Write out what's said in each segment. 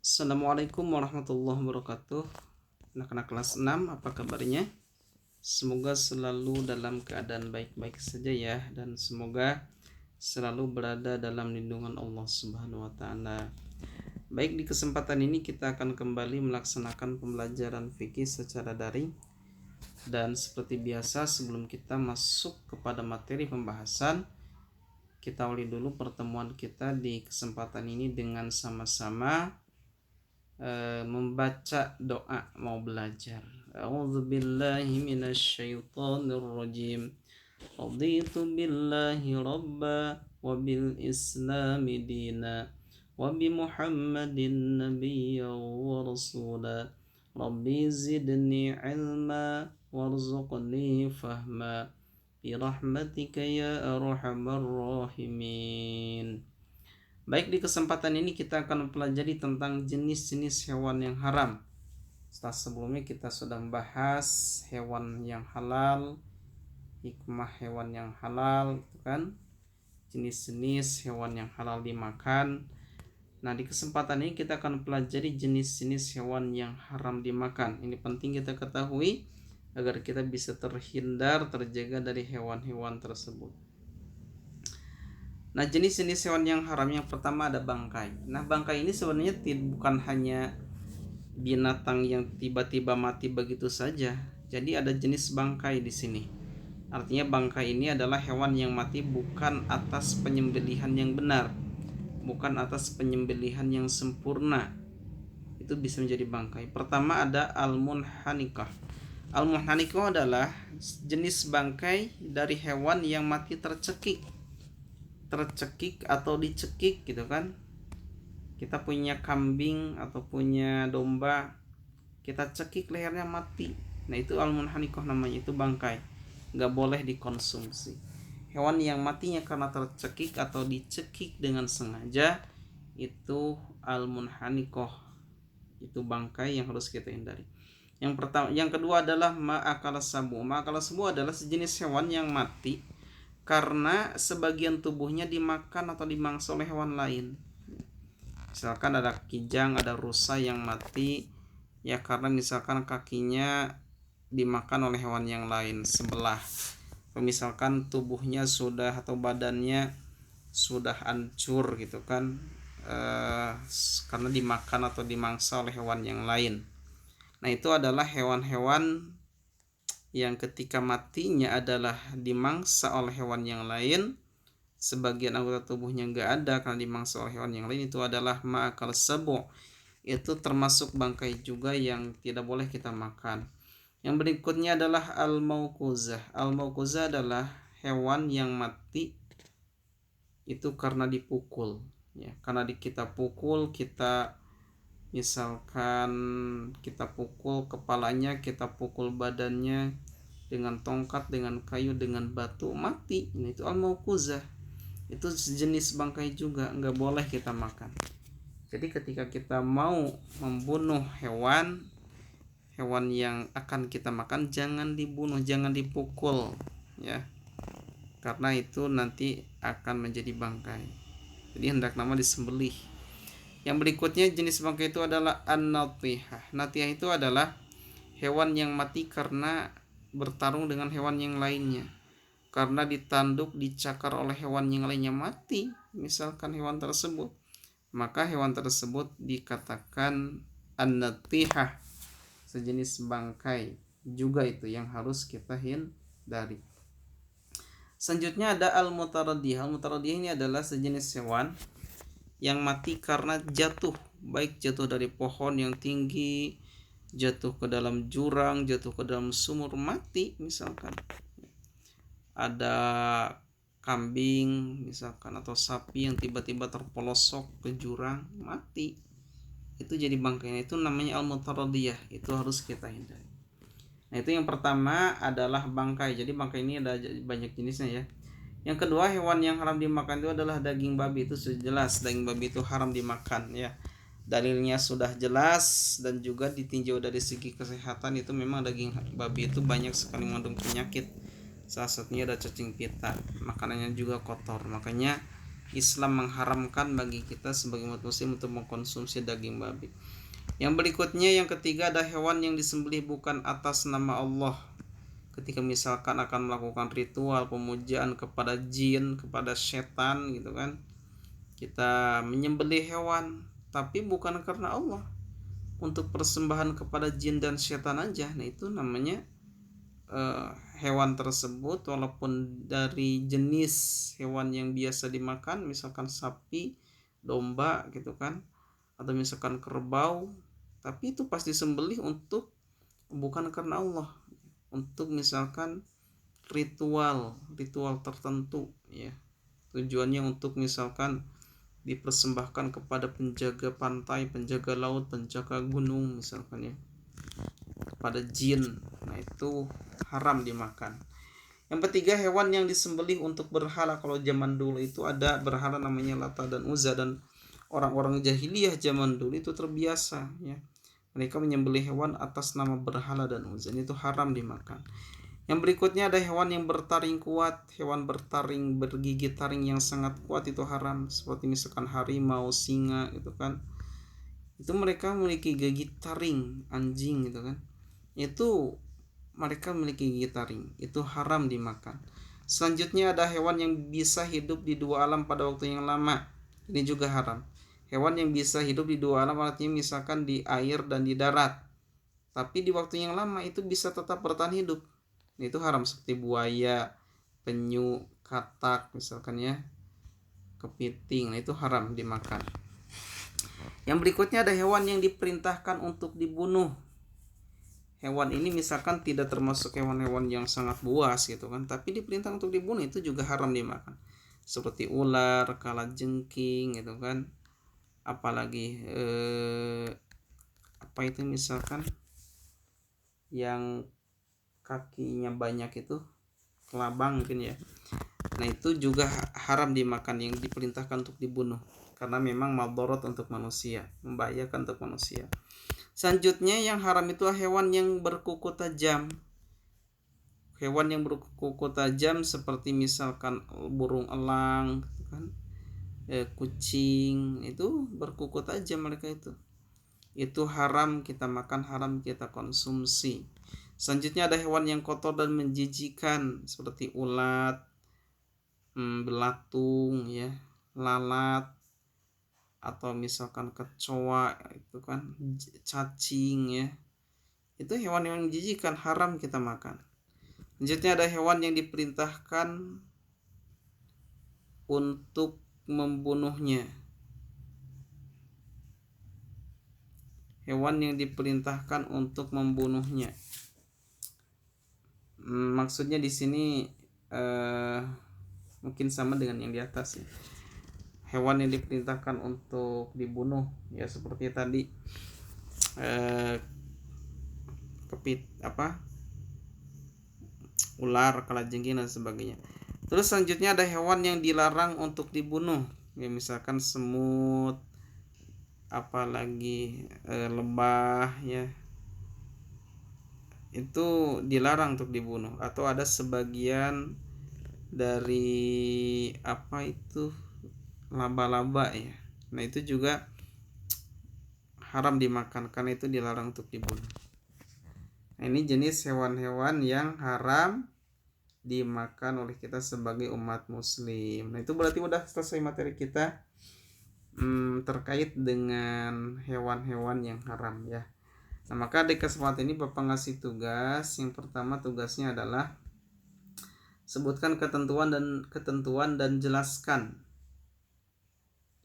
Assalamualaikum warahmatullahi wabarakatuh. Anak-anak kelas 6, apa kabarnya? Semoga selalu dalam keadaan baik-baik saja ya, dan semoga selalu berada dalam lindungan Allah Subhanahu wa taala. Baik, di kesempatan ini kita akan kembali melaksanakan pembelajaran fikih secara daring. Dan seperti biasa, sebelum kita masuk kepada materi pembahasan, kita awali dulu pertemuan kita di kesempatan ini dengan sama-sama membaca doa mau belajar. A'udzubillahi minasyaitonirrajim. Raditu billahi rabba wa bil islami dina wa bi Muhammadin nabiyya wa rasula. Rabbi zidni ilma warzuqni fahma bi rahmatika ya arhamar rahimin. Baik, di kesempatan ini kita akan mempelajari tentang jenis-jenis hewan yang haram. Setelah sebelumnya kita sudah membahas hewan yang halal, hikmah hewan yang halal, gitu kan? Jenis-jenis hewan yang halal dimakan. Nah, di kesempatan ini kita akan mempelajari jenis-jenis hewan yang haram dimakan. Ini penting kita ketahui agar kita bisa terhindar, terjaga dari hewan-hewan tersebut. Nah, jenis-jenis hewan yang haram yang pertama ada bangkai. Nah, bangkai ini sebenarnya bukan hanya binatang yang tiba-tiba mati begitu saja. Jadi ada jenis bangkai di sini. Artinya bangkai ini adalah hewan yang mati bukan atas penyembelihan yang benar, bukan atas penyembelihan yang sempurna. Itu bisa menjadi bangkai. Pertama ada al-munhanikah. Al-munhanikah adalah jenis bangkai dari hewan yang mati tercekik atau dicekik gitu kan. Kita punya kambing atau punya domba, kita cekik lehernya mati. Nah, itu al-munhanikah namanya, itu bangkai. Gak boleh dikonsumsi. Hewan yang matinya karena tercekik atau dicekik dengan sengaja, itu al-munhanikah. Itu bangkai yang harus kita hindari. Yang kedua adalah ma'akala sabu. Ma'akala sabu adalah sejenis hewan yang mati karena sebagian tubuhnya dimakan atau dimangsa oleh hewan lain. Misalkan ada kijang, ada rusa yang mati ya karena misalkan kakinya dimakan oleh hewan yang lain sebelah. Misalkan tubuhnya sudah atau badannya sudah hancur gitu kan, karena dimakan atau dimangsa oleh hewan yang lain. Nah, itu adalah hewan-hewan yang ketika matinya adalah dimangsa oleh hewan yang lain, sebagian anggota tubuhnya nggak ada karena dimangsa oleh hewan yang lain, itu adalah ma'akal sabu. Itu termasuk bangkai juga yang tidak boleh kita makan. Yang berikutnya adalah al-mauquzah. Al-mauquzah adalah hewan yang mati itu karena dipukul ya, karena kita pukul, kita misalkan kita pukul kepalanya, kita pukul badannya dengan tongkat, dengan kayu, dengan batu, mati. Ini itu al-mauquzah. Itu sejenis bangkai juga, nggak boleh kita makan. Jadi ketika kita mau membunuh hewan yang akan kita makan, jangan dibunuh, jangan dipukul ya, karena itu nanti akan menjadi bangkai. Jadi hendak nama disembelih. Yang berikutnya jenis bangkai itu adalah an-natihah. Natihah itu adalah hewan yang mati karena bertarung dengan hewan yang lainnya, karena ditanduk, dicakar oleh hewan yang lainnya, mati misalkan hewan tersebut, maka hewan tersebut dikatakan an-natihah, sejenis bangkai juga, itu yang harus kita hindari. Selanjutnya ada al-mutaradiyah. Al-mutaradiyah ini adalah sejenis hewan yang mati karena jatuh, baik jatuh dari pohon yang tinggi, jatuh ke dalam jurang, jatuh ke dalam sumur, mati. Misalkan ada kambing misalkan atau sapi yang tiba-tiba terpelosok ke jurang, mati. Itu jadi bangkai. Itu namanya al-mutaradiyah. Itu harus kita hindari. Nah, itu yang pertama adalah bangkai. Jadi bangkai ini ada banyak jenisnya ya. Yang kedua, hewan yang haram dimakan itu adalah daging babi. Itu sudah jelas, daging babi itu haram dimakan ya. Dalilnya sudah jelas, dan juga ditinjau dari segi kesehatan itu memang daging babi itu banyak sekali mengandung penyakit. Salah satunya ada cacing pita. Makanannya juga kotor. Makanya Islam mengharamkan bagi kita sebagai umat muslim untuk mengkonsumsi daging babi. Yang berikutnya, yang ketiga, ada hewan yang disembelih bukan atas nama Allah. Ketika misalkan akan melakukan ritual pemujaan kepada jin, kepada setan gitu kan, kita menyembelih hewan tapi bukan karena Allah, untuk persembahan kepada jin dan setan aja. Nah itu namanya hewan tersebut walaupun dari jenis hewan yang biasa dimakan, misalkan sapi, domba gitu kan, atau misalkan kerbau, tapi itu pasti disembelih untuk bukan karena Allah, untuk misalkan ritual tertentu ya. Tujuannya untuk misalkan dipersembahkan kepada penjaga pantai, penjaga laut, penjaga gunung misalkan ya, kepada jin. Nah itu haram dimakan. Yang ketiga, hewan yang disembelih untuk berhala. Kalau zaman dulu itu ada berhala namanya Lata dan Uzza, dan orang-orang jahiliyah zaman dulu itu terbiasa ya, mereka menyembelih hewan atas nama berhala dan Uzza. Itu haram dimakan. Yang berikutnya ada hewan yang bertaring kuat. Hewan bertaring bergigi taring yang sangat kuat itu haram, seperti misalkan harimau, singa gitu kan. Itu mereka memiliki gigi taring, anjing gitu kan. Itu mereka memiliki gigi taring, itu haram dimakan. Selanjutnya ada hewan yang bisa hidup di dua alam pada waktu yang lama. Ini juga haram. Hewan yang bisa hidup di dua alam artinya misalkan di air dan di darat, tapi di waktu yang lama itu bisa tetap bertahan hidup. Itu haram, seperti buaya, penyu, katak misalkan ya, kepiting. Nah itu haram dimakan. Yang berikutnya ada hewan yang diperintahkan untuk dibunuh. Hewan ini misalkan tidak termasuk hewan-hewan yang sangat buas gitu kan, tapi diperintahkan untuk dibunuh, itu juga haram dimakan. Seperti ular, kalajengking gitu kan. Apalagi apa itu misalkan yang kakinya banyak itu, kelabang mungkin ya. Nah itu juga haram dimakan, yang diperintahkan untuk dibunuh, karena memang madharat untuk manusia, membahayakan untuk manusia. Selanjutnya yang haram itu hewan yang berkuku tajam. Hewan yang berkuku tajam seperti misalkan burung elang gitu kan, kucing, itu berkuku tajam mereka itu haram kita makan, haram kita konsumsi. Selanjutnya ada hewan yang kotor dan menjijikan seperti ulat, belatung ya, lalat, atau misalkan kecoa itu kan, cacing ya. Itu hewan yang menjijikan, haram kita makan. Selanjutnya ada hewan yang diperintahkan untuk membunuhnya. Hewan yang diperintahkan untuk membunuhnya. Maksudnya di sini mungkin sama dengan yang di atas ya. Hewan yang diperintahkan untuk dibunuh ya, seperti tadi ular, kalajengking dan sebagainya. Terus selanjutnya ada hewan yang dilarang untuk dibunuh ya, misalkan semut, apalagi lebah ya, itu dilarang untuk dibunuh. Atau ada sebagian dari laba-laba ya, nah itu juga haram dimakan karena itu dilarang untuk dibunuh. Nah, ini jenis hewan-hewan yang haram dimakan oleh kita sebagai umat muslim. Nah itu berarti udah selesai materi kita terkait dengan hewan-hewan yang haram ya. Nah maka di kesempatan ini Bapak ngasih tugas. Yang pertama tugasnya adalah sebutkan ketentuan dan jelaskan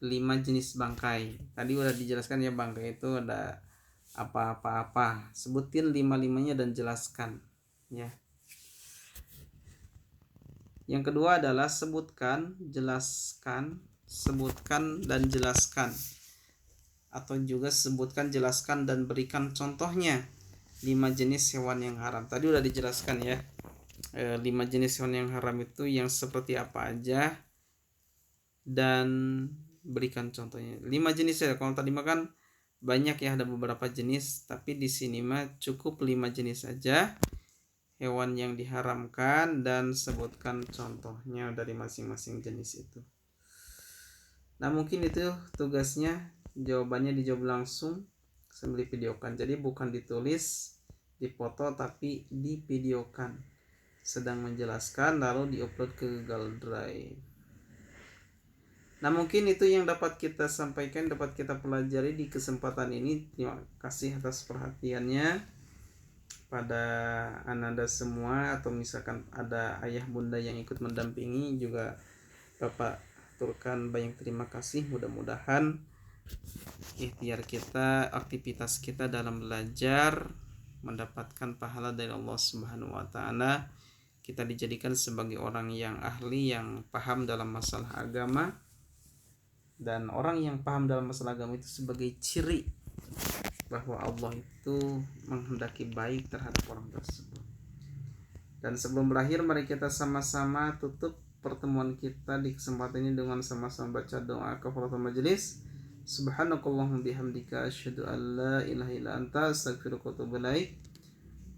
5 jenis bangkai. Tadi udah dijelaskan ya, bangkai itu ada apa-apa. Sebutin 5-5-nya dan jelaskan ya. Yang kedua adalah sebutkan, dan jelaskan. Atau juga sebutkan, jelaskan, dan berikan contohnya 5 jenis hewan yang haram. Tadi udah dijelaskan ya, 5 jenis hewan yang haram itu yang seperti apa aja, dan berikan contohnya. 5 jenis ya. Kalau tadi makan banyak ya, ada beberapa jenis, tapi di sini mah cukup 5 jenis saja hewan yang diharamkan, dan sebutkan contohnya dari masing-masing jenis itu. Nah mungkin itu tugasnya, jawabannya dijawab langsung sambil divideokan. Jadi bukan ditulis, dipoto, tapi divideokan. Sedang menjelaskan lalu diupload ke Google Drive. Nah mungkin itu yang dapat kita sampaikan, dapat kita pelajari di kesempatan ini. Terima kasih atas perhatiannya pada ananda semua, atau misalkan ada ayah bunda yang ikut mendampingi juga, Bapak turkan banyak terima kasih. Mudah-mudahan ikhtiar kita, aktivitas kita dalam belajar mendapatkan pahala dari Allah Subhanahu wa taala. Kita dijadikan sebagai orang yang ahli, yang paham dalam masalah agama. Dan orang yang paham dalam masalah agama itu sebagai ciri bahwa Allah itu menghendaki baik terhadap orang tersebut. Dan sebelum berakhir, mari kita sama-sama tutup pertemuan kita di kesempatan ini dengan sama-sama baca doa kafaratul majelis. Subhanakallahumma bihamdika asyhadu an la ilaha illa anta astaghfiruka wa atubu ilaik.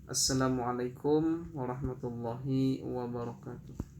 Assalamualaikum warahmatullahi wabarakatuh.